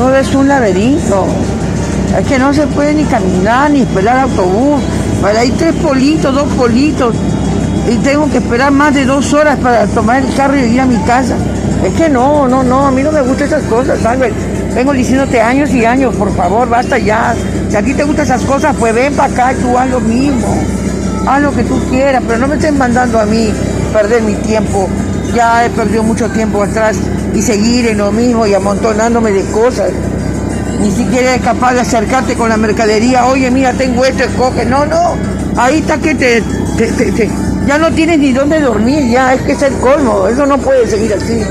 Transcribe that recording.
Todo es un laberinto. Es que no se puede ni caminar, ni esperar autobús. Hay 3 politos, 2 politos. Y tengo que esperar más de 2 horas para tomar el carro y ir a mi casa. Es que no, a mí no me gustan esas cosas, Albert. Vengo diciéndote años y años, por favor, basta ya. Si a ti te gustan esas cosas, pues ven para acá y tú haz lo mismo. Haz lo que tú quieras, pero no me estés mandando a mí perder mi tiempo. Ya he perdido mucho tiempo atrás y seguir en lo mismo y amontonándome de cosas. Ni siquiera es capaz de acercarte con la mercadería. Oye, mira, tengo esto, escoge. No. Ahí está que ya no tienes ni dónde dormir, ya. Es que es el colmo. Eso no puede seguir así.